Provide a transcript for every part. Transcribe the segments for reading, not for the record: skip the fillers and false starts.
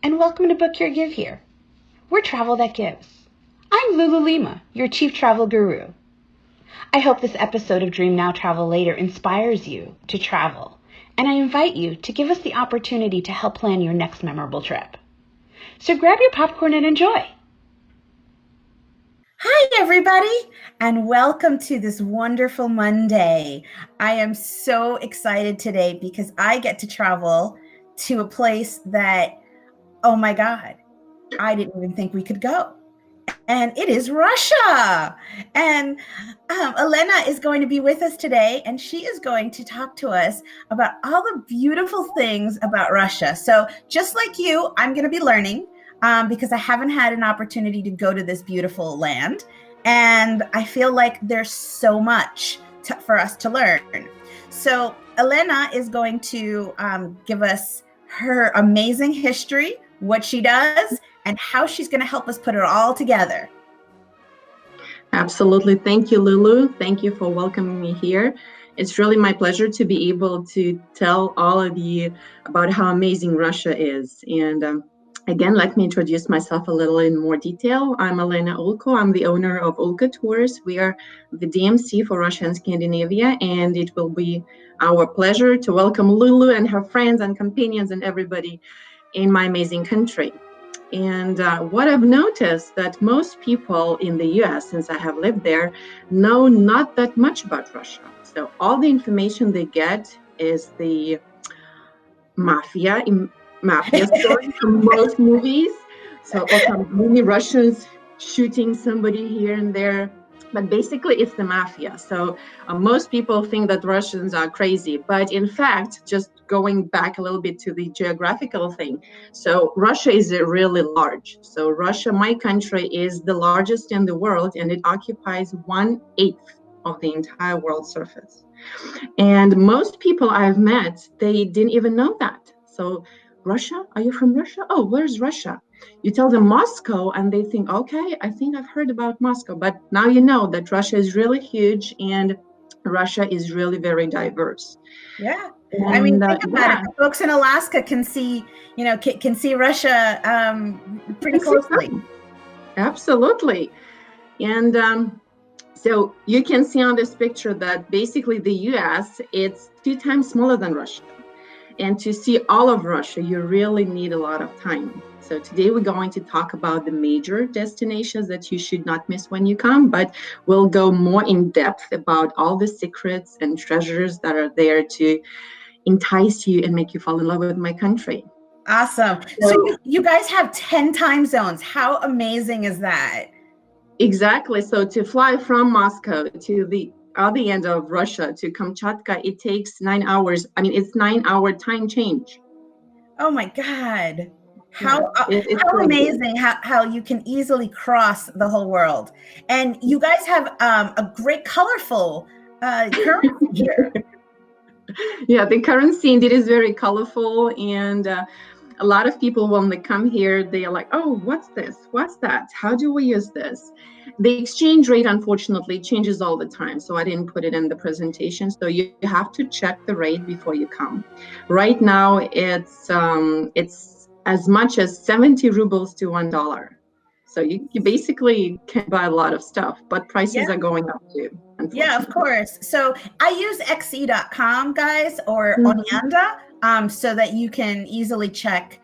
and welcome to Book Your Give Here. We're Travel That Gives. I'm Lulu Lima, your chief travel guru. I hope this episode of Dream Now Travel Later inspires you to travel, and I invite you to give us the opportunity to help plan your next memorable trip. So grab your popcorn and enjoy. Hi, everybody, and welcome to this wonderful Monday. I am so excited today because I get to travel to a place that, oh my God, I didn't even think we could go. And it is Russia. And Elena is going to be with us today, and she is going to talk to us about all the beautiful things about Russia. So just like you, I'm going to be learning because I haven't had an opportunity to go to this beautiful land. And I feel like there's so much for us to learn. So Elena is going to give us her amazing history, what she does, and how she's going to help us put it all together. Absolutely. Thank you, Lulu. Thank you for welcoming me here. It's really my pleasure to be able to tell all of you about how amazing Russia is. And again, let me introduce myself a little in more detail. I'm Elena Ulko. I'm the owner of Ulka Tours. We are the DMC for Russia and Scandinavia, and it will be our pleasure to welcome Lulu and her friends and companions and everybody in my amazing country. And what I've noticed that most people in the US, since I have lived there, know not that much about Russia. So all the information they get is the mafia story from most movies. So many Russians shooting somebody here and there. But basically, it's the mafia. So most people think that Russians are crazy. But in fact, just going back a little bit to the geographical thing. So Russia is really large. So Russia, my country, is the largest in the world, and it occupies 1/8 of the entire world surface. And most people I've met, they didn't even know that. So Russia? Are you from Russia? Oh, where's Russia? You tell them Moscow and they think, okay, I think I've heard about Moscow. But now you know that Russia is really huge and Russia is really very diverse. Yeah. I mean, think about it. The folks in Alaska can see, can see Russia pretty closely. Absolutely. And so you can see on this picture that basically the US, it's 2 times smaller than Russia. And to see all of Russia, you really need a lot of time. So today we're going to talk about the major destinations that you should not miss when you come, but we'll go more in depth about all the secrets and treasures that are there to entice you and make you fall in love with my country. Awesome. So you guys have 10 time zones. How amazing is that? Exactly. So to fly from Moscow to the other end of Russia to Kamchatka, it takes 9 hours. I mean, it's 9-hour time change. Oh my God. How amazing how you can easily cross the whole world. And you guys have a great colorful currency here. Yeah, the currency indeed is very colorful, and a lot of people, when they come here, they are like, oh, what's this? What's that? How do we use this? The exchange rate, unfortunately, changes all the time. So I didn't put it in the presentation. So you have to check the rate before you come. Right now, it's as much as 70 rubles to $1. So you basically can buy a lot of stuff, but prices are going up too. Yeah, of course. So I use xe.com, guys, or Onyanda, so that you can easily check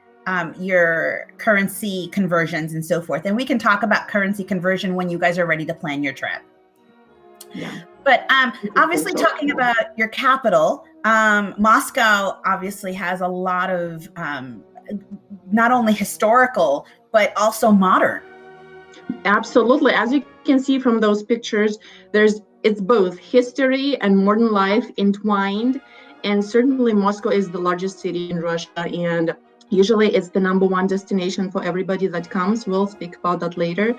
your currency conversions and so forth. And we can talk about currency conversion when you guys are ready to plan your trip. Yeah. But obviously talking about your capital, Moscow obviously has a lot of not only historical, but also modern. Absolutely. As you can see from those pictures, it's both history and modern life entwined. And certainly Moscow is the largest city in Russia. And usually it's the #1 destination for everybody that comes. We'll speak about that later.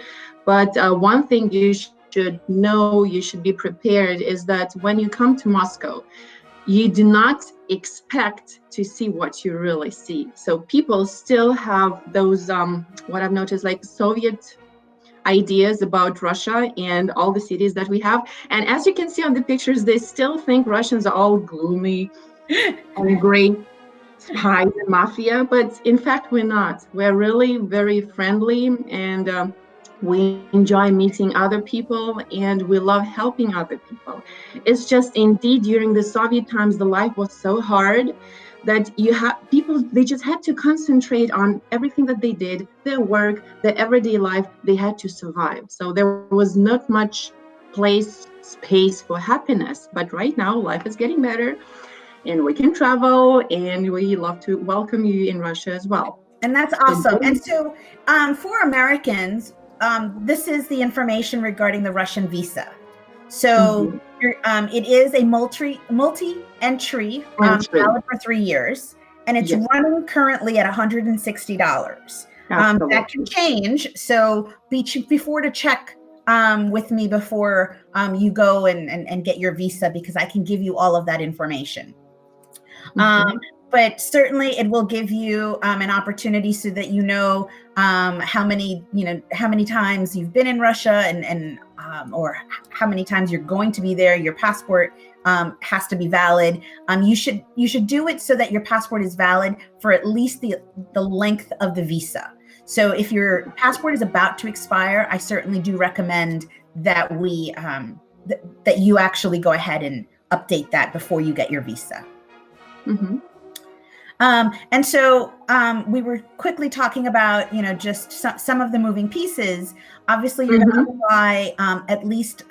But one thing you should know, you should be prepared, is that when you come to Moscow, you do not expect to see what you really see. So people still have those, what I've noticed, like Soviet ideas about Russia and all the cities that we have. And as you can see on the pictures, they still think Russians are all gloomy and gray. spies and mafia, but in fact, we're not. We're really very friendly, and we enjoy meeting other people, and we love helping other people. It's just indeed during the Soviet times, the life was so hard that you have people, they just had to concentrate on everything that they did, their work, their everyday life. They had to survive. So there was not much space for happiness. But right now, life is getting better, and we can travel, and we love to welcome you in Russia as well. And that's awesome. And so for Americans, this is the information regarding the Russian visa. So it is a multi-entry valid for 3 years, and it's running currently at $160. That can change. So be sure to check with me before you go and get your visa, because I can give you all of that information. But certainly it will give you an opportunity so that you know how many times you've been in Russia and or how many times you're going to be there. Your passport has to be valid. You should do it so that your passport is valid for at least the length of the visa. So if your passport is about to expire, I certainly do recommend that that you actually go ahead and update that before you get your visa. And so we were quickly talking about, just some of the moving pieces. Obviously, you're going to apply at least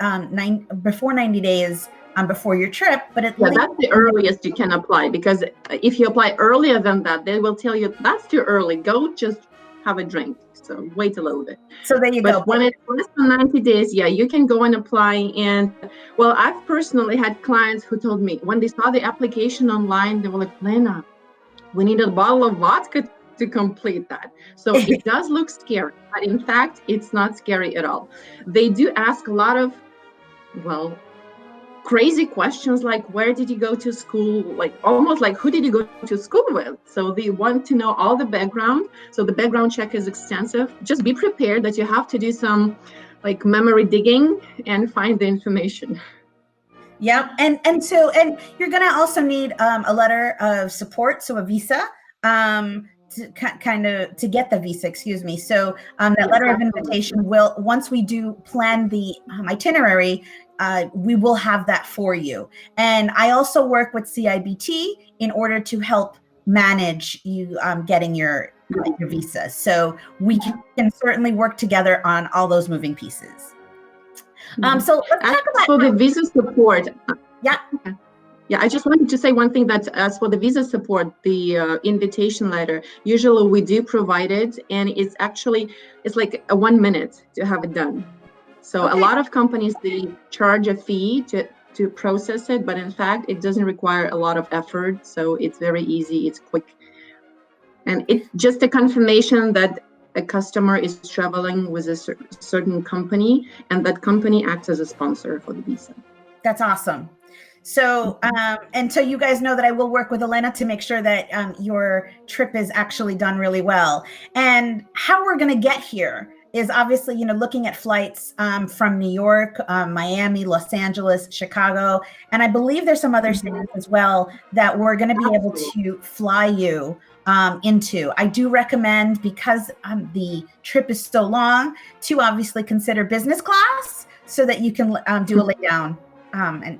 before 90 days before your trip, but at least that's the earliest you can apply, because if you apply earlier than that, they will tell you that's too early. Go just have a drink. So wait a little bit. So there you go. But when it's less than 90 days, you can go and apply. And well, I've personally had clients who told me when they saw the application online, they were like, Lena, we need a bottle of vodka to complete that. So it does look scary, but in fact, it's not scary at all. They do ask a lot of, crazy questions like, where did you go to school? Like almost like, who did you go to school with? So they want to know all the background. So the background check is extensive. Just be prepared that you have to do some like memory digging and find the information. Yep. And you're going to also need a letter of support. So a visa, to get the visa, excuse me. So that letter of invitation once we do plan the itinerary, we will have that for you. And I also work with CIBT in order to help manage you getting your visa. So we can certainly work together on all those moving pieces. So let's talk about for the visa support. Yeah. Okay. Yeah, I just wanted to say one thing, that as for the visa support, the invitation letter, usually we do provide it, and it's like a 1 minute to have it done. So a lot of companies, they charge a fee to process it, but in fact, it doesn't require a lot of effort. So it's very easy, it's quick. And it's just a confirmation that a customer is traveling with a certain company, and that company acts as a sponsor for the visa. That's awesome. So, and so you guys know that I will work with Elena to make sure that your trip is actually done really well. And how we're going to get here is obviously, looking at flights from New York, Miami, Los Angeles, Chicago, and I believe there's some other cities as well that we're going to be able to fly you into. I do recommend, because the trip is so long, to obviously consider business class so that you can do a lay down and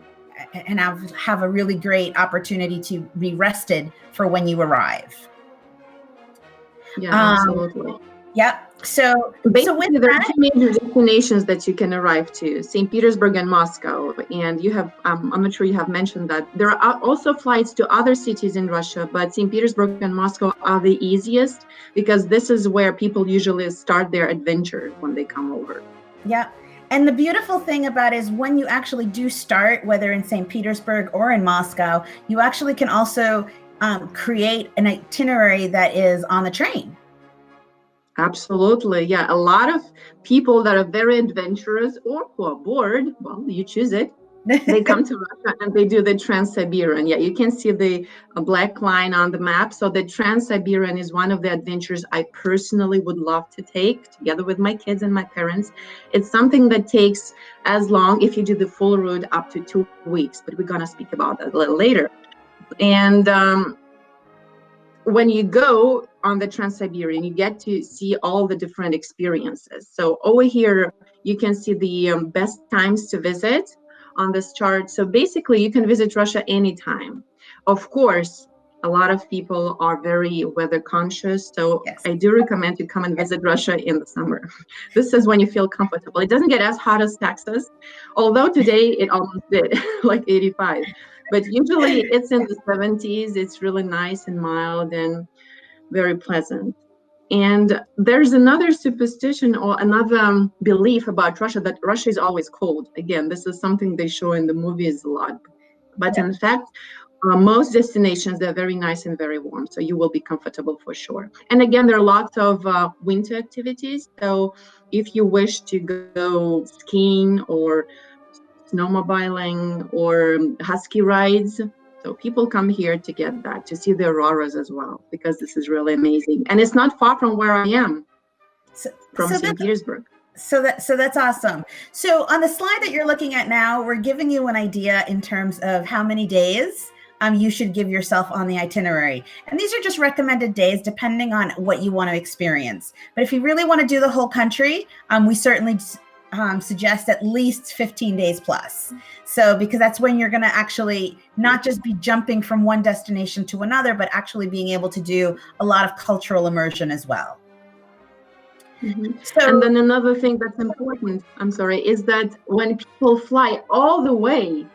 have a really great opportunity to be rested for when you arrive. Yeah, absolutely. Yep. So basically, there are two major destinations that you can arrive to: St. Petersburg and Moscow. And you have, I'm not sure you have mentioned that there are also flights to other cities in Russia, but St. Petersburg and Moscow are the easiest, because this is where people usually start their adventure when they come over. Yeah. And the beautiful thing about it is when you actually do start, whether in St. Petersburg or in Moscow, you actually can also create an itinerary that is on the train. Absolutely. Yeah. A lot of people that are very adventurous or who are bored, well, you choose it. They come to Russia and they do the Trans-Siberian. Yeah, you can see the black line on the map. So the Trans-Siberian is one of the adventures I personally would love to take together with my kids and my parents. It's something that takes as long, if you do the full route, up to 2 weeks, but we're going to speak about that a little later. And when you go on the Trans-Siberian, you get to see all the different experiences. So over here, you can see the best times to visit on this chart. So basically, you can visit Russia anytime. Of course, a lot of people are very weather conscious. So Yes. I do recommend you come and visit Russia in the summer. This is when you feel comfortable. It doesn't get as hot as Texas, although today it almost did, like 85. But usually it's in the 70s. It's really nice and mild and very pleasant. And there's another superstition or another belief about Russia, that Russia is always cold. Again, this is something they show in the movies a lot. But in fact, most destinations, they're very nice and very warm. So you will be comfortable for sure. And again, there are lots of winter activities. So if you wish to go skiing or snowmobiling or husky rides, so people come here to get that, to see the auroras as well, because this is really amazing. And it's not far from where I am, from St. Petersburg. So that's awesome. So on the slide that you're looking at now, we're giving you an idea in terms of how many days you should give yourself on the itinerary. And these are just recommended days depending on what you want to experience. But if you really want to do the whole country, we certainly suggest at least 15 days plus. So because that's when you're going to actually not just be jumping from one destination to another, but actually being able to do a lot of cultural immersion as well. Mm-hmm. And then another thing that's important, is that when people fly all the way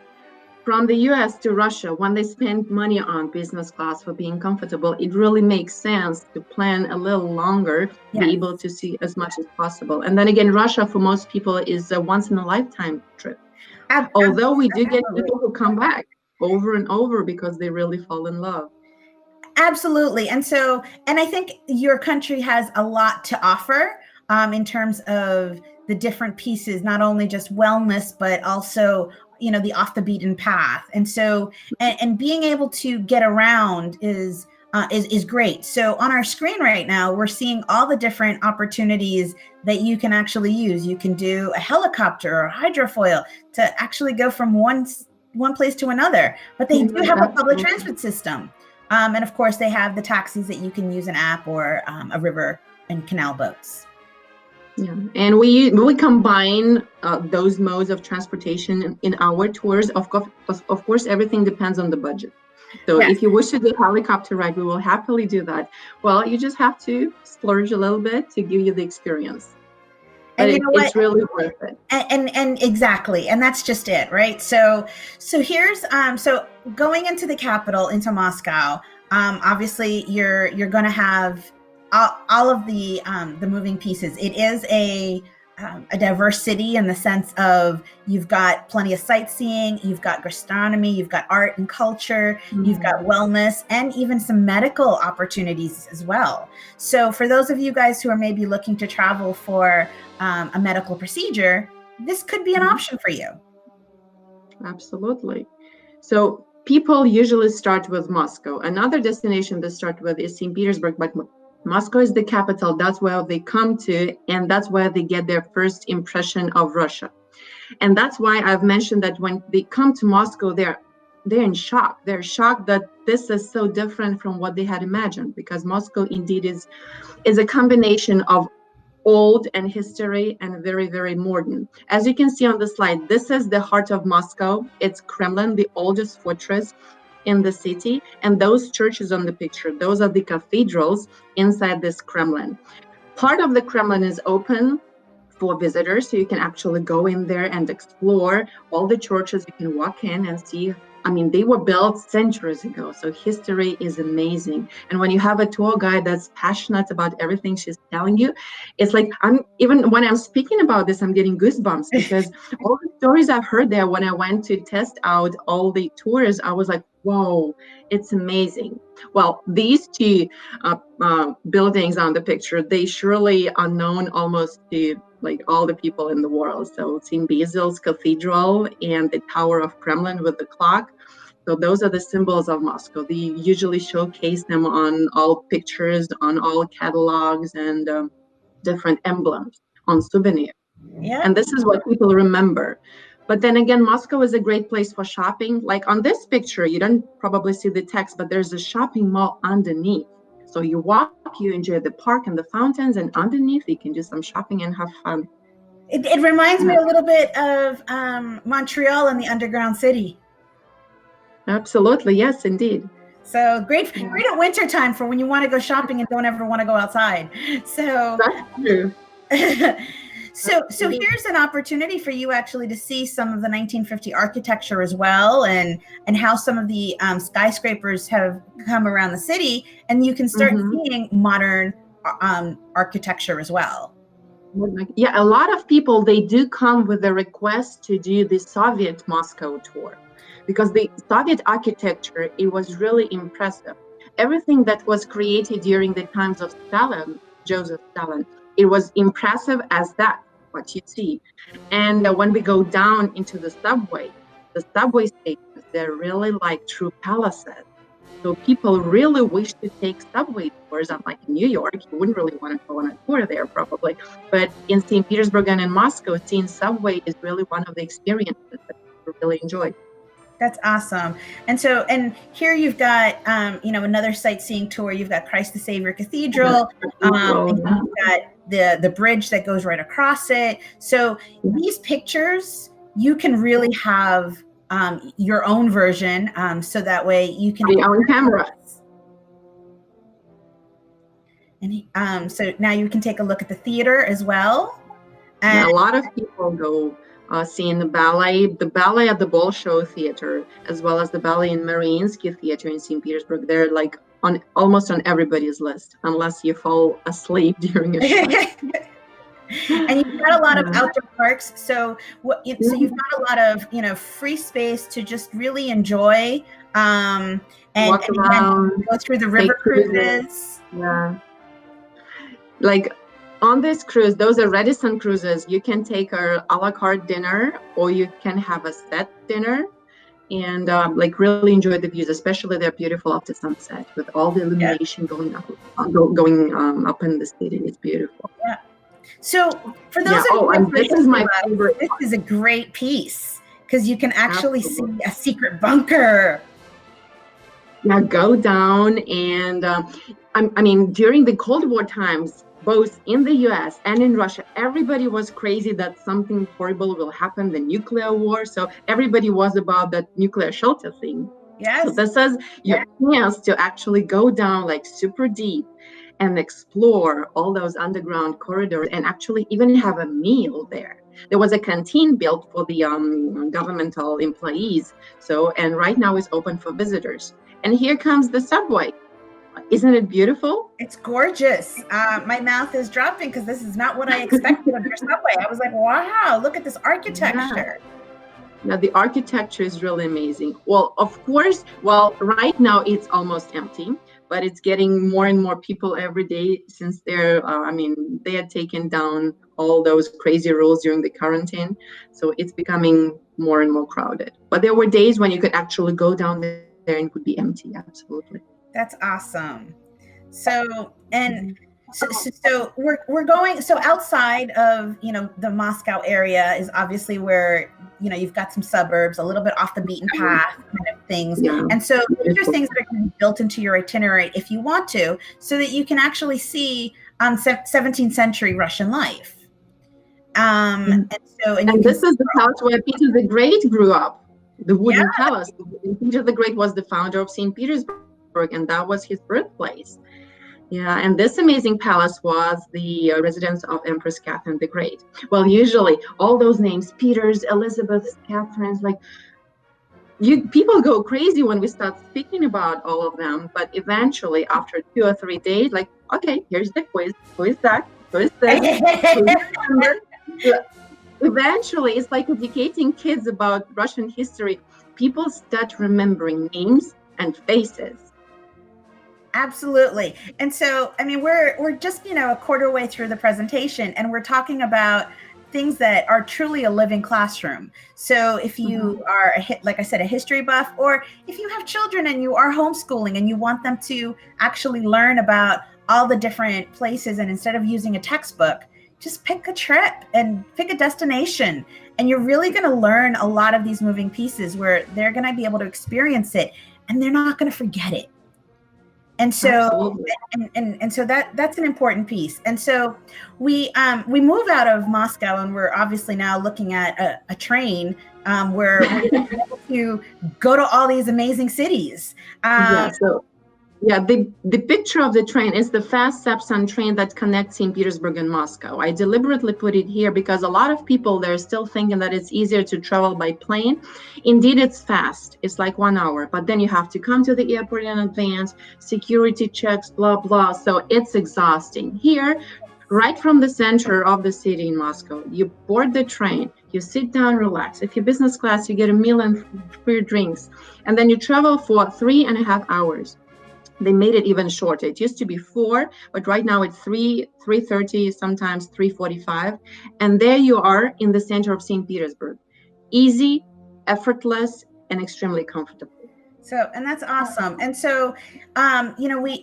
from the US to Russia, when they spend money on business class for being comfortable, it really makes sense to plan a little longer, be able to see as much as possible. And then again, Russia for most people is a once in a lifetime trip. Although we do get people who come back over and over because they really fall in love. Absolutely. And I think your country has a lot to offer in terms of the different pieces, not only just wellness, but also, the off the beaten path. And so, and being able to get around is great. So on our screen right now, we're seeing all the different opportunities that you can actually use. You can do a helicopter or hydrofoil to actually go from one place to another, but they do have a public transit system. And of course, they have the taxis that you can use an app or a river and canal boats. Yeah, and we combine those modes of transportation in our tours. Of course, everything depends on the budget. So if you wish to do a helicopter ride, we will happily do that. Well, you just have to splurge a little bit to give you the experience. But and it's really worth it. And exactly, and that's just it, right? So here's so going into the capital, into Moscow. Obviously, you're going to have all of the moving pieces. It is a diverse city in the sense of you've got plenty of sightseeing, you've got gastronomy, you've got art and culture, you've got wellness, and even some medical opportunities as well. So for those of you guys who are maybe looking to travel for a medical procedure, this could be an option for you. Absolutely. So people usually start with Moscow. Another destination they start with is St. Petersburg, but Moscow is the capital. That's where they come to, and that's where they get their first impression of Russia. And that's why I've mentioned that when they come to Moscow, they're in shock. They're shocked that this is so different from what they had imagined, because Moscow indeed is a combination of old and history and very, very modern. As you can see on the slide, this is the heart of Moscow. It's Kremlin, the oldest fortress in the city, and those churches on the picture, those are the cathedrals inside this Kremlin. Part of the Kremlin is open for visitors, so you can actually go in there and explore all the churches. You can walk in and see. They were built centuries ago, so history is amazing. And when you have a tour guide that's passionate about everything she's telling you, it's like, even when I'm speaking about this, I'm getting goosebumps, because all the stories I've heard there when I went to test out all the tours, I was like, whoa, it's amazing. Well, these two buildings on the picture, they surely are known almost to like all the people in the world. So St. Basil's Cathedral and the Tower of Kremlin with the clock. So those are the symbols of Moscow. They usually showcase them on all pictures, on all catalogs, and different emblems on souvenirs. Yeah. And this is what people remember. But then again, Moscow is a great place for shopping. Like on this picture, you don't probably see the text, but there's a shopping mall underneath. So you walk, you enjoy the park and the fountains, and underneath you can do some shopping and have fun. It reminds me a little bit of Montreal and the underground city. Absolutely, yes, indeed. So great at winter time for when you want to go shopping and don't ever want to go outside. So that's true. So here's an opportunity for you actually to see some of the 1950 architecture as well, and how some of the skyscrapers have come around the city, and you can start seeing modern architecture as well. Yeah, a lot of people, they do come with a request to do the Soviet Moscow tour, because the Soviet architecture, it was really impressive. Everything that was created during the times of Stalin, Joseph Stalin, it was impressive as that, what you see. And when we go down into the subway stations, they're really like true palaces. So people really wish to take subway tours. Unlike in New York, you wouldn't really want to go on a tour there probably. But in St. Petersburg and in Moscow, seeing subway is really one of the experiences that people really enjoy. That's awesome. And here you've got, another sightseeing tour. You've got Christ the Savior Cathedral. And you've got the bridge that goes right across it. So these pictures, you can really have your own version, so that way you can your own camera. And so now you can take a look at the theater as well. And a lot of people go seeing the ballet at the Bolshoi Theater, as well as the ballet in Mariinsky Theater in St. Petersburg. They're like almost on everybody's list, unless you fall asleep during a show. And you've got a lot of outdoor parks, so you've got a lot of free space to just really enjoy, and walk around, go through the river cruises. Yeah, like on this cruise, those are Radisson cruises. You can take a la carte dinner, or you can have a set dinner, and really enjoy the views. Especially they're beautiful after sunset with all the illumination going up in the city. It's beautiful. Yeah. So for those of this is my favorite. This is a great piece because you can actually see a secret bunker. Yeah, go down and during the Cold War times, both in the US and in Russia, everybody was crazy that something horrible will happen, the nuclear war. So everybody was about that nuclear shelter thing. Yes. So this is your chance to actually go down like super deep and explore all those underground corridors and actually even have a meal there. There was a canteen built for the governmental employees. And right now it's open for visitors. And here comes the subway. Isn't it beautiful? It's gorgeous. My mouth is dropping because this is not what I expected of your subway. I was like, wow, look at this architecture. Yeah, the architecture is really amazing. Well, of course, right now it's almost empty, but it's getting more and more people every day since they had taken down all those crazy rules during the quarantine. So it's becoming more and more crowded. But there were days when you could actually go down there and it would be empty. Absolutely. That's awesome. So we're going. So outside of the Moscow area is obviously where you've got some suburbs, a little bit off the beaten path kind of things. Yeah. And so these are things that are going to be built into your itinerary if you want to, so that you can actually see 17th century Russian life. And this is the house where Peter the Great grew up. The wooden palace. Peter the Great was the founder of St. Petersburg, and that was his birthplace. Yeah, and this amazing palace was the residence of Empress Catherine the Great. Well, usually all those names, Peters, Elizabeths, Catherines, people go crazy when we start speaking about all of them. But eventually, after 2 or 3 days, okay, here's the quiz. Who is that? Who is this? Eventually, it's like educating kids about Russian history. People start remembering names and faces. Absolutely. And so, we're just, a quarter way through the presentation, and we're talking about things that are truly a living classroom. So if you are like I said, a history buff, or if you have children and you are homeschooling and you want them to actually learn about all the different places, and instead of using a textbook, just pick a trip and pick a destination. And you're really going to learn a lot of these moving pieces where they're going to be able to experience it and they're not going to forget it. And so Absolutely. and so that's an important piece. And so we move out of Moscow, and we're obviously now looking at a train where we're able to go to all these amazing cities. Yeah, so yeah, the picture of the train is the fast Sapsan train that connects St. Petersburg and Moscow. I deliberately put it here because a lot of people, they're still thinking that it's easier to travel by plane. Indeed, it's fast. It's like 1 hour, but then you have to come to the airport in advance, security checks, blah, blah. So it's exhausting. Here, right from the center of the city in Moscow, you board the train, you sit down, relax. If you're business class, you get a meal and free drinks, and then you travel for 3.5 hours. They made it even shorter. It used to be 4, but right now it's 3:30, sometimes 3:45. And there you are in the center of St. Petersburg. Easy, effortless, and extremely comfortable. So, and that's awesome. And so,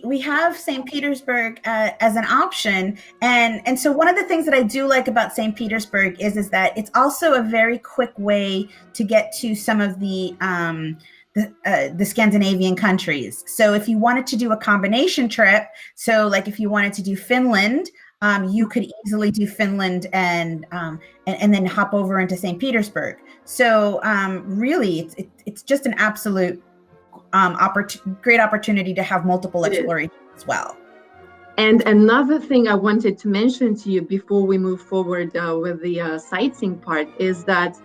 we have St. Petersburg as an option, and so one of the things that I do like about St. Petersburg is that it's also a very quick way to get to some of the Scandinavian countries. So, if you wanted to do a combination trip, so like if you wanted to do Finland, you could easily do Finland and then hop over into St. Petersburg. So, really, it's just an absolute great opportunity to have multiple explorations as well. And another thing I wanted to mention to you before we move forward with the sightseeing part is that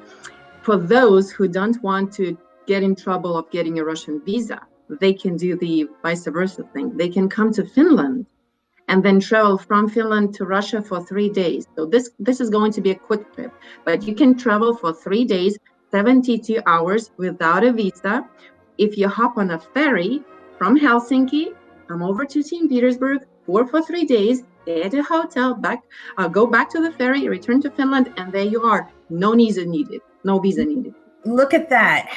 for those who don't want to get in trouble of getting a Russian visa, they can do the vice versa thing. They can come to Finland and then travel from Finland to Russia for 3 days. So this is going to be a quick trip, but you can travel for 3 days, 72 hours without a visa. If you hop on a ferry from Helsinki, come over to St. Petersburg for 3 days, stay at a hotel, go back to the ferry, return to Finland, and there you are. No visa needed. No visa needed. Look at that.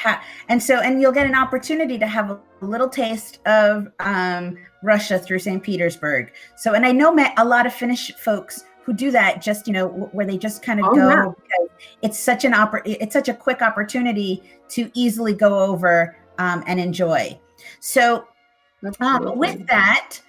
And you'll get an opportunity to have a little taste of Russia through St. Petersburg. So, and I know a lot of Finnish folks who do that, just, where they just kind of go, yeah. because it's such a quick opportunity to easily go over and enjoy. So with that,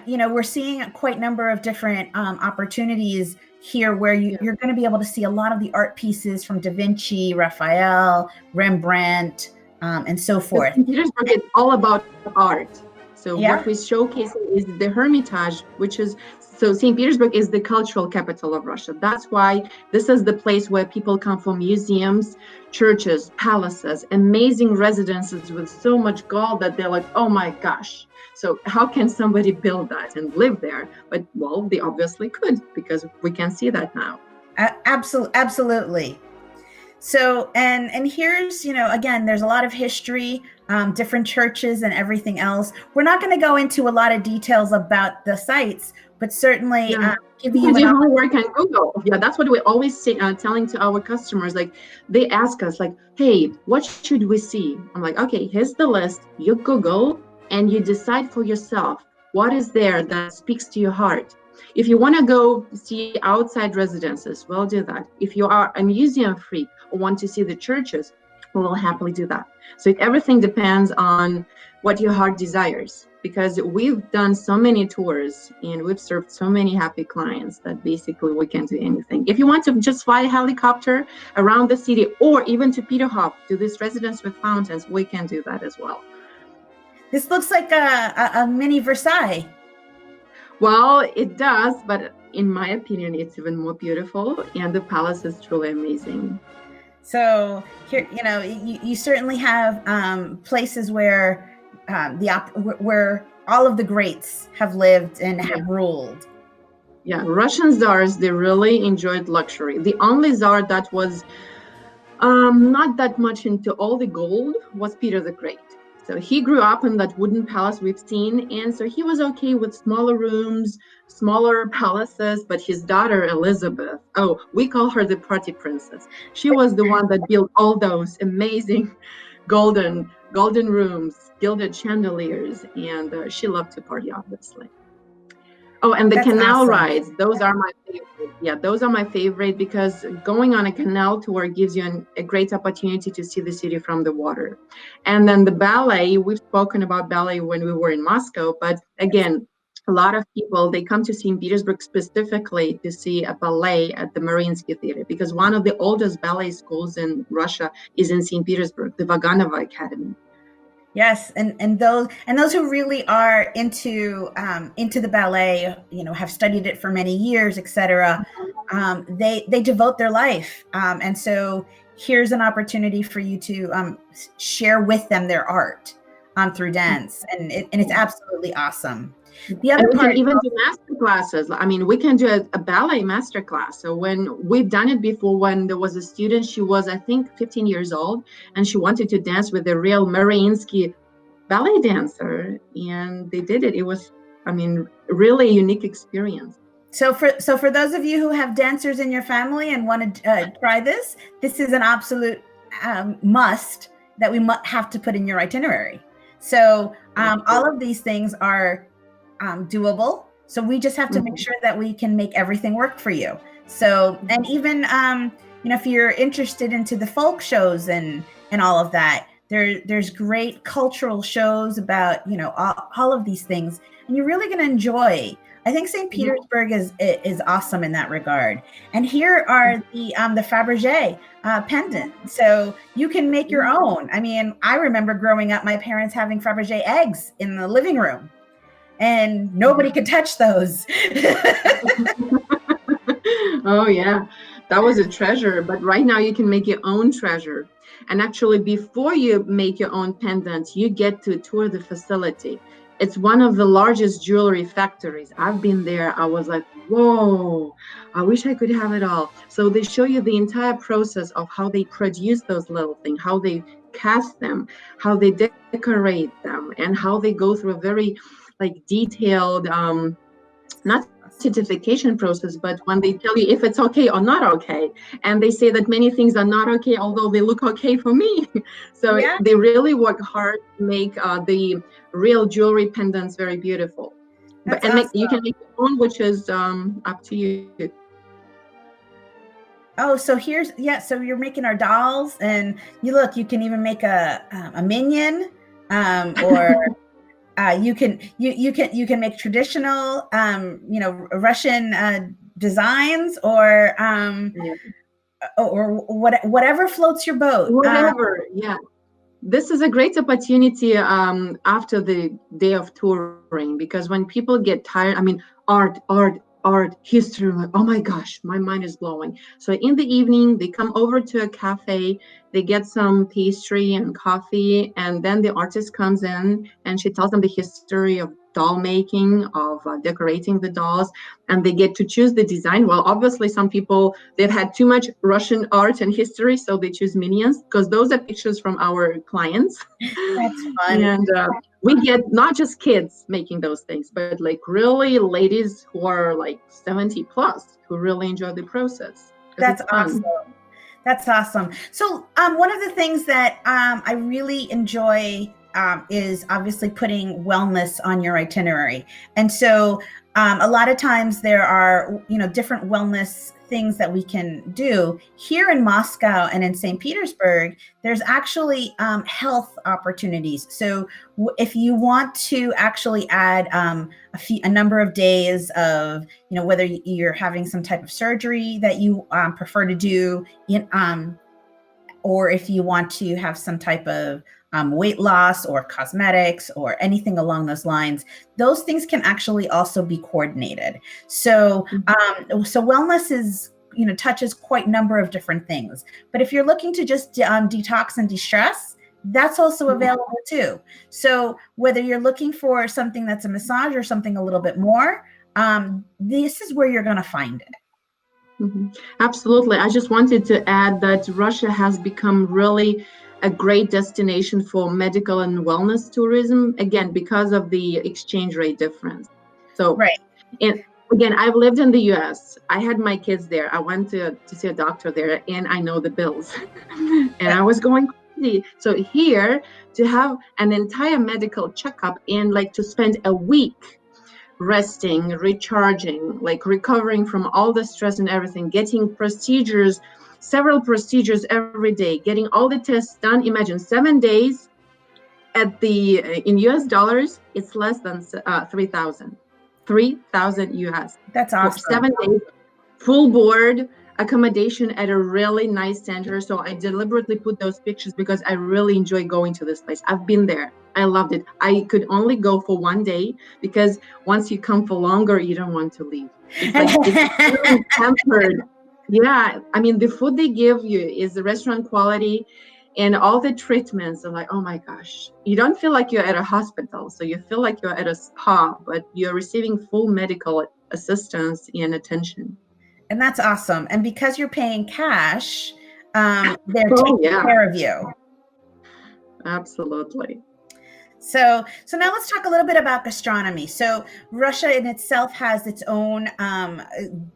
we're seeing quite a number of different opportunities here where you're going to be able to see a lot of the art pieces from Da Vinci, Raphael, Rembrandt, and so forth. St. Petersburg is all about art. So what we showcase is the Hermitage, which is, so St. Petersburg is the cultural capital of Russia. That's why this is the place where people come for museums, churches, palaces, amazing residences with so much gold that they're like, oh my gosh. So how can somebody build that and live there? But, well, they obviously could, because we can see that now. Absolutely. So, and here's, again, there's a lot of history, different churches and everything else. We're not going to go into a lot of details about the sites, but certainly give you do homework on Google. Yeah, that's what we always say, telling to our customers. Like, they ask us, like, hey, what should we see? I'm like, okay, here's the list. You Google and you decide for yourself what is there that speaks to your heart. If you want to go see outside residences, we'll do that. If you are a museum freak or want to see the churches, we will happily do that. So everything depends on what your heart desires, because we've done so many tours and we've served so many happy clients that basically we can do anything. If you want to just fly a helicopter around the city or even to Peterhof, to this residence with fountains, we can do that as well. This looks like a mini Versailles. Well, it does, but in my opinion, it's even more beautiful, and the palace is truly amazing. So here, you certainly have places where where all of the greats have lived and have ruled. Yeah, Russian czars, they really enjoyed luxury. The only czar that was not that much into all the gold was Peter the Great. So he grew up in that wooden palace we've seen, and so he was okay with smaller rooms, smaller palaces, but his daughter, Elizabeth, we call her the party princess. She was the one that built all those amazing golden rooms, gilded chandeliers, and she loved to party, obviously. Oh, and the canal rides, those are my favorite. Yeah, those are my favorite because going on a canal tour gives you a great opportunity to see the city from the water. And then the ballet, we've spoken about ballet when we were in Moscow, but again, a lot of people, they come to St. Petersburg specifically to see a ballet at the Mariinsky Theater because one of the oldest ballet schools in Russia is in St. Petersburg, the Vaganova Academy. Yes, and those who really are into the ballet, have studied it for many years, etc. They devote their life, and so here's an opportunity for you to share with them their art through dance, and it's absolutely awesome. The other And we part, can even do master classes. I mean, we can do a ballet master class. So when we've done it before, when there was a student, she was, I think, 15 years old, and she wanted to dance with a real Mariinsky ballet dancer, and they did it. It was, I mean, really a unique experience. So for those of you who have dancers in your family and want to try this is an absolute must that we have to put in your itinerary. So all of these things are doable. So we just have to make sure that we can make everything work for you. So, and even if you're interested into the folk shows and all of that, there's great cultural shows about all of these things, and you're really going to enjoy. I think St. Petersburg is awesome in that regard. And here are the Fabergé pendant. So you can make your own. I mean, I remember growing up, my parents having Fabergé eggs in the living room, and nobody could touch those. Oh yeah, that was a treasure. But right now you can make your own treasure. And actually, before you make your own pendant, you get to tour the facility. It's one of the largest jewelry factories. I've been there. I was like, whoa, I wish I could have it all. So they show you the entire process of how they produce those little things, how they cast them, how they decorate them, and how they go through a very detailed, not certification process, but when they tell you if it's okay or not okay. And they say that many things are not okay, although they look okay for me. So Yeah. they really work hard to make the real jewelry pendants very beautiful. That's And awesome. you can make your own, which is up to you. Oh, so so you're making our dolls, and you can even make a minion, or you can make traditional, Russian designs, or whatever floats your boat. Whatever, yeah. This is a great opportunity after the day of touring, because when people get tired, I mean, art, history, like, oh my gosh, my mind is blowing. So in the evening, they come over to a cafe, they get some pastry and coffee, and then the artist comes in and she tells them the history of doll making, of decorating the dolls, and they get to choose the design. Well, obviously, some people, they've had too much Russian art and history, so they choose minions, because those are pictures from our clients. That's fun. And we get not just kids making those things, but really ladies who are 70 plus who really enjoy the process. That's awesome. That's awesome. So one of the things that I really enjoy is obviously putting wellness on your itinerary. And so a lot of times there are, different wellness things that we can do. Here in Moscow and in St. Petersburg, there's actually health opportunities. So if you want to actually add a number of days of, whether you're having some type of surgery that you prefer to do, or if you want to have some type of weight loss or cosmetics or anything along those lines, those things can actually also be coordinated. So, so wellness is, touches quite a number of different things. But if you're looking to just detox and de-stress, that's also available too. So whether you're looking for something that's a massage or something a little bit more, this is where you're going to find it. Absolutely. I just wanted to add that Russia has become really a great destination for medical and wellness tourism, again, because of the exchange rate difference. So, right. And again, I've lived in the US. I had my kids there. I went to see a doctor there, and I know the bills. And I was going crazy. So here, to have an entire medical checkup and to spend a week resting, recharging, like recovering from all the stress and everything, getting procedures, several procedures every day, getting all the tests done. Imagine 7 days at the in US dollars, it's less than 3,000 US That's for awesome. 7 days, full board accommodation at a really nice center. So I deliberately put those pictures because I really enjoy going to this place. I've been there. I loved it. I could only go for one day because once you come for longer, you don't want to leave. It's like it's really tempered. Yeah, I mean the food they give you is the restaurant quality, and all the treatments are like, oh my gosh, you don't feel like you're at a hospital. So you feel like you're at a spa, but you're receiving full medical assistance and attention. And that's awesome. And because you're paying cash, they're Oh, taking yeah, care of you. absolutely. So now let's talk a little bit about gastronomy. So Russia in itself has its own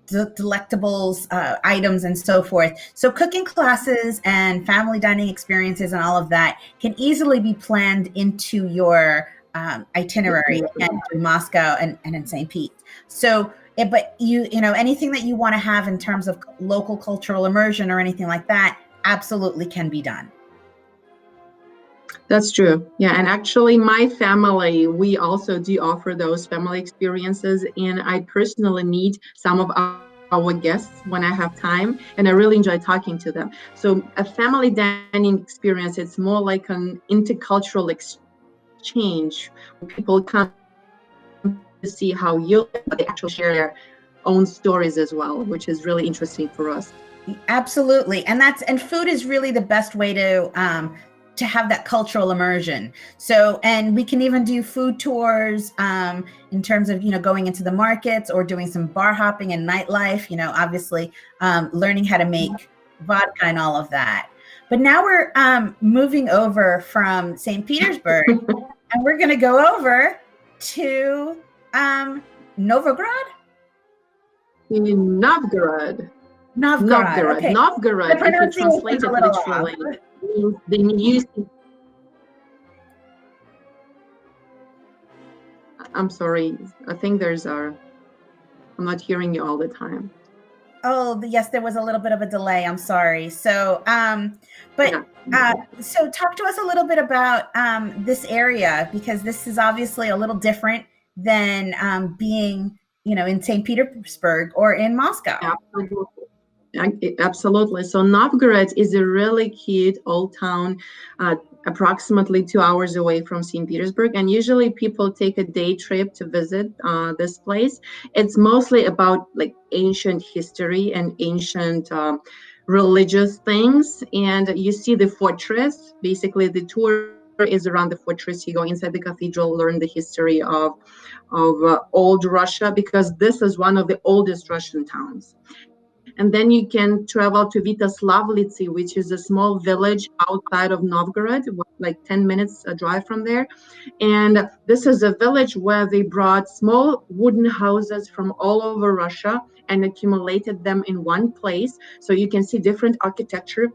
delectables, items, and so forth. So cooking classes and family dining experiences and all of that can easily be planned into your itinerary and in Moscow and in St. Pete. So, but you know, anything that you want to have in terms of local cultural immersion or anything like that, absolutely can be done. That's true. Yeah. And actually, my family, we also do offer those family experiences. And I personally meet some of our guests when I have time, and I really enjoy talking to them. So, a family dining experience, it's more like an intercultural exchange where people come to see how you live, but they actually share their own stories as well, which is really interesting for us. Absolutely. And food is really the best way to have that cultural immersion. So, and we can even do food tours in terms of, you know, going into the markets or doing some bar hopping and nightlife, you know, obviously learning how to make vodka and all of that. But now we're moving over from St. Petersburg and we're going to go over to Novgorod. In Novgorod. Novgorod. Okay. Novgorod, if you translate it literally, means the new. I'm sorry. I think I'm not hearing you all the time. Oh, yes, there was a little bit of a delay. I'm sorry. So, so talk to us a little bit about this area, because this is obviously a little different than being, you know, in St. Petersburg or in Moscow. Absolutely. So Novgorod is a really cute old town, approximately 2 hours away from St. Petersburg. And usually people take a day trip to visit this place. It's mostly about like ancient history and ancient religious things. And you see the fortress. Basically, the tour is around the fortress. You go inside the cathedral, learn the history of old Russia, because this is one of the oldest Russian towns. And then you can travel to Vitaslavlitsi, which is a small village outside of Novgorod, like 10 minutes drive from there. And this is a village where they brought small wooden houses from all over Russia and accumulated them in one place. So you can see different architecture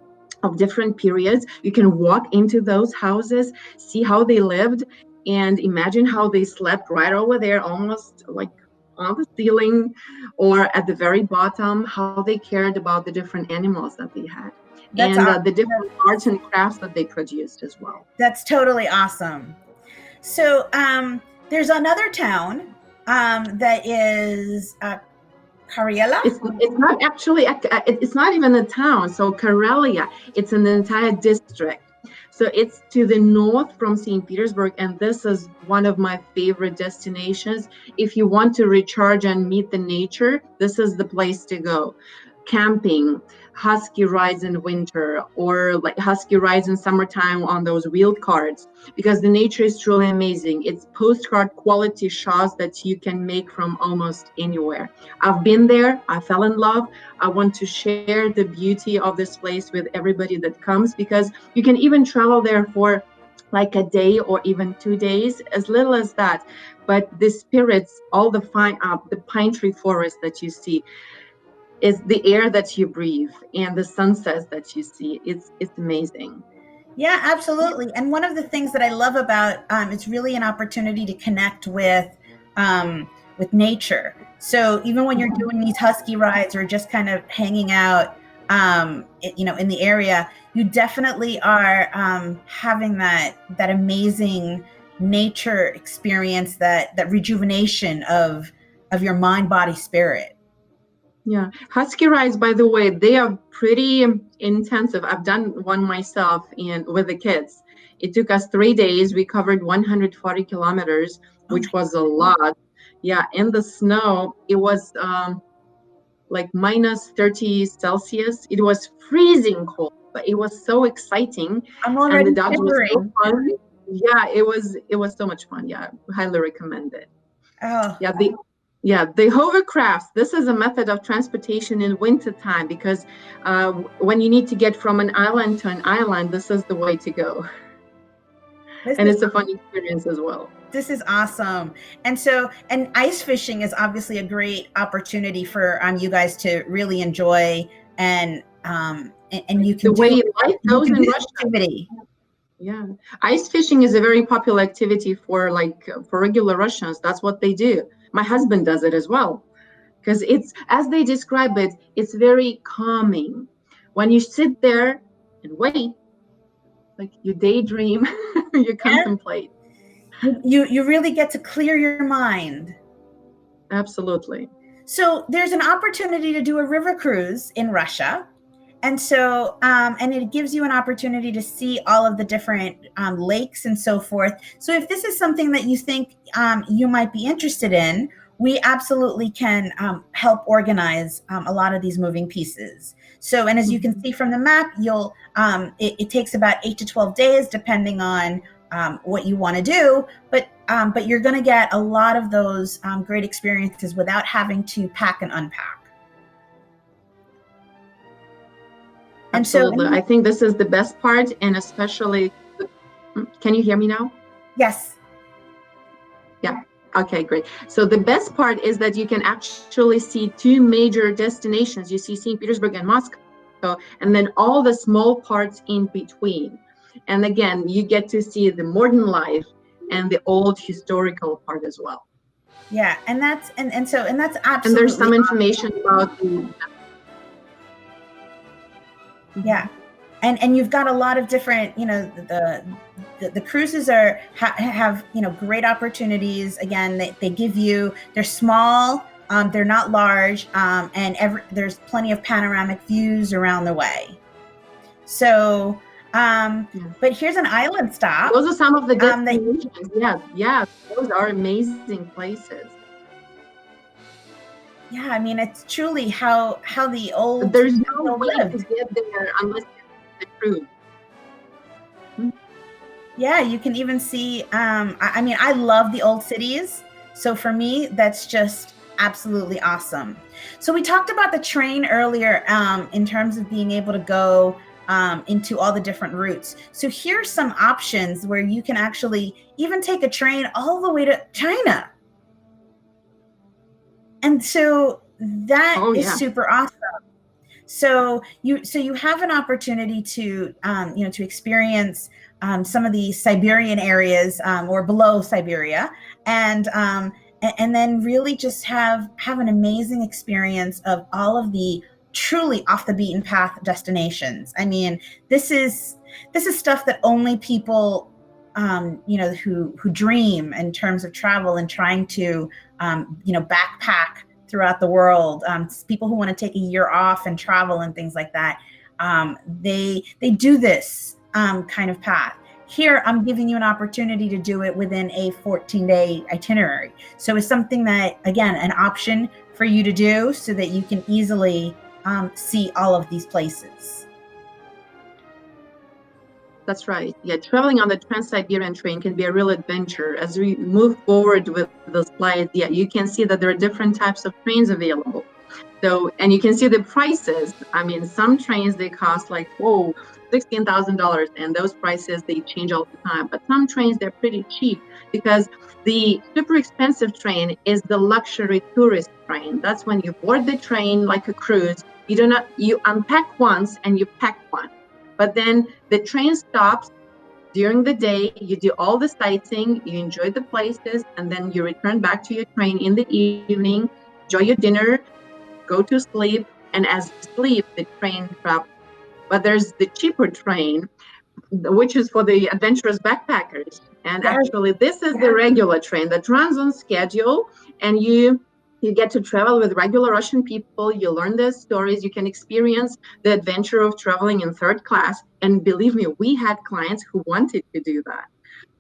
of different periods. You can walk into those houses, see how they lived, and imagine how they slept right over there, almost like on the ceiling or at the very bottom, how they cared about the different animals that they had. That's and awesome. The different arts and crafts that they produced as well. That's totally awesome. So there's another town that is Karelia? It's not actually, it's not even a town. So Karelia, it's an entire district. So it's to the north from St. Petersburg, and this is one of my favorite destinations. If you want to recharge and meet the nature, this is the place to go. Camping, husky rides in winter, or like husky rides in summertime on those wheeled carts, because the nature is truly amazing. It's postcard quality shots that you can make from almost anywhere. I've been there, I fell in love. I want to share the beauty of this place with everybody that comes, because you can even travel there for like a day or even 2 days, as little as that. But the spirits, all the pine tree forest that you see, is the air that you breathe and the sunsets that you see. It's amazing. Yeah, absolutely. And one of the things that I love about it's really an opportunity to connect with with nature. So even when you're doing these husky rides or just kind of hanging out, in the area, you definitely are having that amazing nature experience, that rejuvenation of your mind, body, spirit. Yeah, husky rides, by the way, they are pretty intensive. I've done one myself and with the kids. It took us 3 days. We covered 140 kilometers, which was a lot. Yeah, in the snow, it was like minus 30 Celsius. It was freezing cold, but it was so exciting. I'm And already the dogs were so shivering. fun. Yeah, it was so much fun. Yeah, highly recommend it. Oh, The hovercrafts. This is a method of transportation in wintertime because when you need to get from an island to an island, this is the way to go. And it's a fun experience as well. This is awesome. And ice fishing is obviously a great opportunity for you guys to really enjoy, and you can The way do life goes in Russia. activity. Yeah, ice fishing is a very popular activity for regular Russians. That's what they do. My husband does it as well because it's, as they describe it, it's very calming. When you sit there and wait, like you daydream, you contemplate. You really get to clear your mind. Absolutely. So there's an opportunity to do a river cruise in Russia. And so, and it gives you an opportunity to see all of the different lakes and so forth. So if this is something that you think you might be interested in, we absolutely can help organize a lot of these moving pieces. So, and as you can see from the map, it takes about 8 to 12 days, depending on what you want to do. But you're going to get a lot of those great experiences without having to pack and unpack. Absolutely. I think this is the best part, and especially, can you hear me now? Yes. Yeah. Okay, great. So the best part is that you can actually see two major destinations. You see St. Petersburg and Moscow, and then all the small parts in between. And again, you get to see the modern life and the old historical part as well. Yeah, and that's absolutely. And there's some information about the. Yeah, and you've got a lot of different, the cruises have great opportunities. Again, they give you, they're small, they're not large, and there's plenty of panoramic views around the way. So, but here's an island stop. Those are some of the destinations. Yeah, those are amazing places. Yeah, I mean, it's truly how the old. There's no way to get there unless you the cruise. Yeah, you can even see. I mean, I love the old cities, so for me, that's just absolutely awesome. So we talked about the train earlier, in terms of being able to go into all the different routes. So here's some options where you can actually even take a train all the way to China. And so that is super awesome. So you have an opportunity to to experience some of the Siberian areas, or below Siberia, and then really just have an amazing experience of all of the truly off the beaten path destinations. I mean, this is stuff that only people who dream in terms of travel and trying to backpack throughout the world, people who want to take a year off and travel and things like that, they do this kind of path. Here, I'm giving you an opportunity to do it within a 14-day itinerary. So it's something that, again, an option for you to do so that you can easily see all of these places. That's right. Yeah, traveling on the Trans-Siberian train can be a real adventure. As we move forward with the slides, yeah, you can see that there are different types of trains available. So, and you can see the prices. I mean, some trains, they cost like, whoa, $16,000, and those prices, they change all the time. But some trains, they're pretty cheap because the super expensive train is the luxury tourist train. That's when you board the train like a cruise. You unpack once and you pack once. But then the train stops During the day, you do all the sightseeing, you enjoy the places, and then you return back to your train in the evening, enjoy your dinner, go to sleep, and as you sleep, the train travels. But there's the cheaper train, which is for the adventurous backpackers. And Yes. actually, this is the regular train that runs on schedule, and you get to travel with regular Russian people. You learn their stories. You can experience the adventure of traveling in third class. And believe me, we had clients who wanted to do that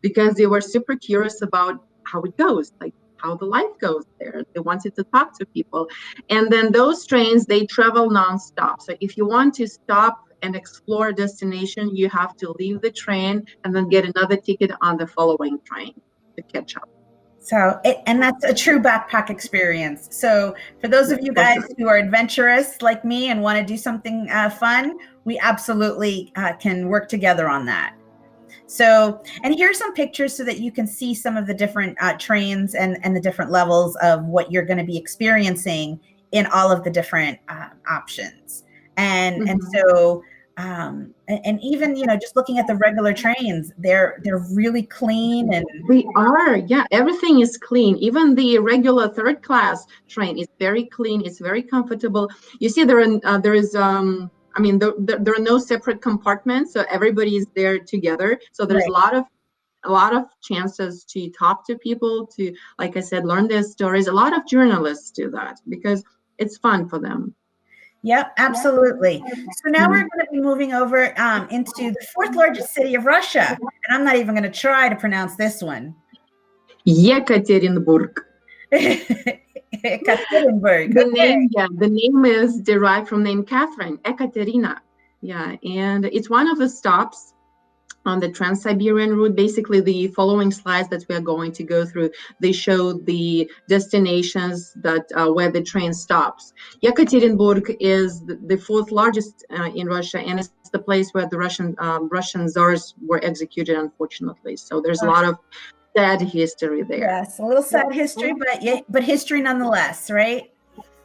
because they were super curious about how it goes, like how the life goes there. They wanted to talk to people. And then those trains, they travel nonstop. So if you want to stop and explore a destination, you have to leave the train and then get another ticket on the following train to catch up. So, and that's a true backpack experience. So, for those of you For guys sure. who are adventurous like me and want to do something fun, we absolutely can work together on that. So, and here's some pictures so that you can see some of the different trains and the different levels of what you're going to be experiencing in all of the different options. And so, and even just looking at the regular trains, they're really clean and We are, yeah, everything is clean. Even the regular third class train is very clean. It's very comfortable. You see, there are no separate compartments, so everybody is there together. So there's right. a lot of chances to talk to people, to, like I said, learn their stories. A lot of journalists do that because it's fun for them. Yep, absolutely. So now we're going to be moving over into the fourth largest city of Russia, and I'm not even going to try to pronounce this one. Yekaterinburg. Ekaterinburg. The name is derived from name Catherine, Ekaterina. Yeah, and it's one of the stops on the Trans-Siberian route. Basically, the following slides that we are going to go through, they show the destinations that where the train stops. Yekaterinburg is the fourth largest in Russia, and it's the place where the Russian czars were executed, unfortunately. So there's a lot of sad history there. Yes, a little sad history, but history nonetheless, right?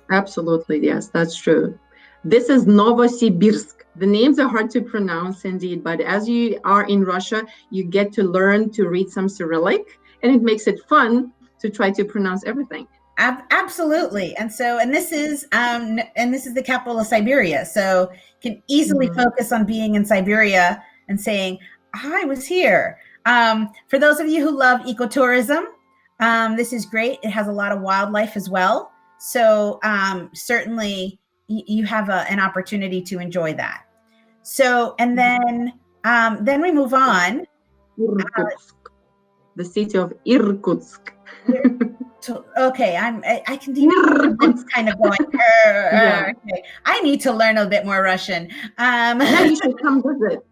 Absolutely, yes, that's true. This is Novosibirsk. The names are hard to pronounce indeed, but as you are in Russia, you get to learn to read some Cyrillic, and it makes it fun to try to pronounce everything. Absolutely. And this is the capital of Siberia. So you can easily focus on being in Siberia and saying, I was here. For those of you who love ecotourism, this is great. It has a lot of wildlife as well. So certainly you have an opportunity to enjoy that. So, and then we move on. Irkutsk, the city of Irkutsk. Okay, I can do kind of going. Yeah. Okay. I need to learn a bit more Russian. Yeah, you should come visit.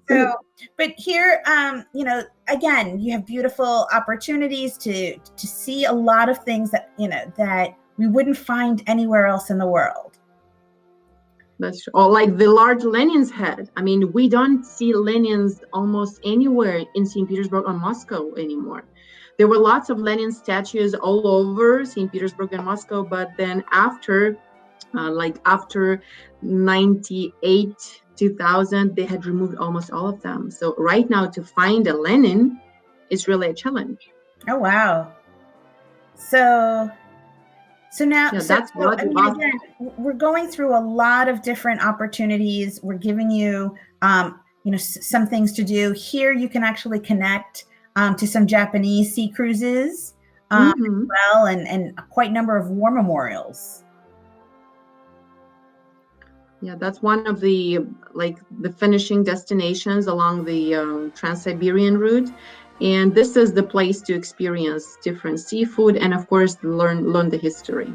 So, but here, again, you have beautiful opportunities to see a lot of things that that we wouldn't find anywhere else in the world. That's true. Or like the large Lenin's head. I mean, we don't see Lenin's almost anywhere in St. Petersburg or Moscow anymore. There were lots of Lenin statues all over St. Petersburg and Moscow, but then after 98, 2000, they had removed almost all of them. So right now to find a Lenin is really a challenge. Oh, wow. So now, again, we're going through a lot of different opportunities. We're giving you, some things to do. Here you can actually connect to some Japanese sea cruises as well, and quite a number of war memorials. Yeah, that's one of the finishing destinations along the Trans-Siberian route. And this is the place to experience different seafood and, of course, learn the history.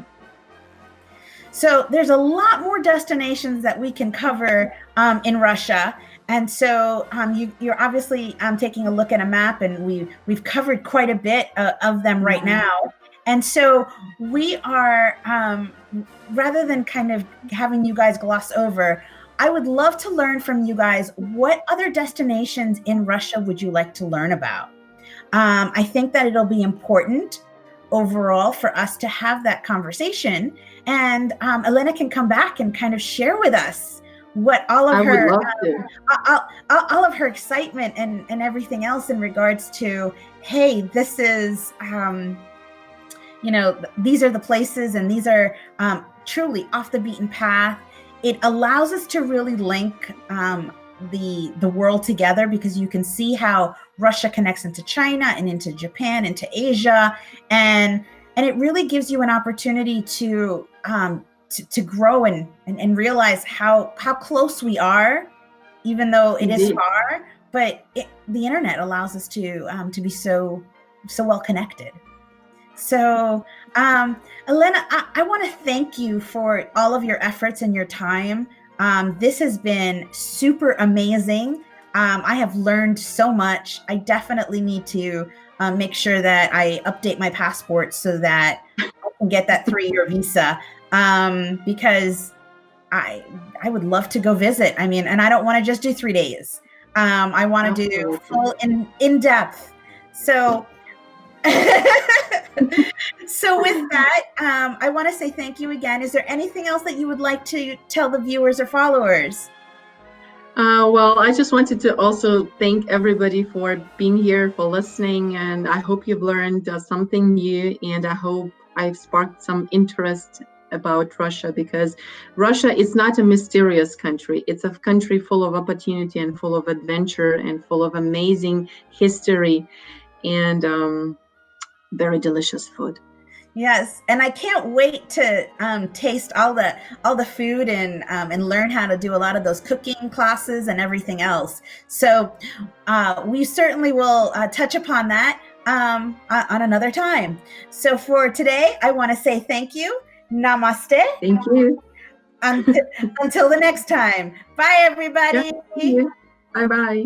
So there's a lot more destinations that we can cover in Russia. And so you're obviously taking a look at a map, and we've covered quite a bit of them right now. And so we are, rather than kind of having you guys gloss over, I would love to learn from you guys, what other destinations in Russia would you like to learn about? I think that it'll be important overall for us to have that conversation. And Elena can come back and kind of share with us what all of I would her love to. all of her excitement and everything else in regards to, hey, this is these are the places, and these are truly off the beaten path. It allows us to really link the world together, because you can see how Russia connects into China and into Japan, into Asia, and it really gives you an opportunity to grow and realize how close we are, even though it is Indeed. far. But the internet allows us to be so well connected. So, Elena, I want to thank you for all of your efforts and your time. This has been super amazing. I have learned so much. I definitely need to make sure that I update my passport so that I can get that 3-year visa, because I would love to go visit. I mean, and I don't want to just do 3 days. I want to do full in depth. So. So with that, I want to say thank you again. Is there anything else that you would like to tell the viewers or followers? Well, I just wanted to also thank everybody for being here, for listening, and I hope you've learned something new, and I hope I've sparked some interest about Russia, because Russia is not a mysterious country. It's a country full of opportunity and full of adventure and full of amazing history and very delicious food. Yes, and I can't wait to taste all the food and learn how to do a lot of those cooking classes and everything else. So we certainly will touch upon that on another time. So for today, I want to say thank you. Namaste. Thank you. Until the next time. Bye, everybody. Yeah, bye-bye.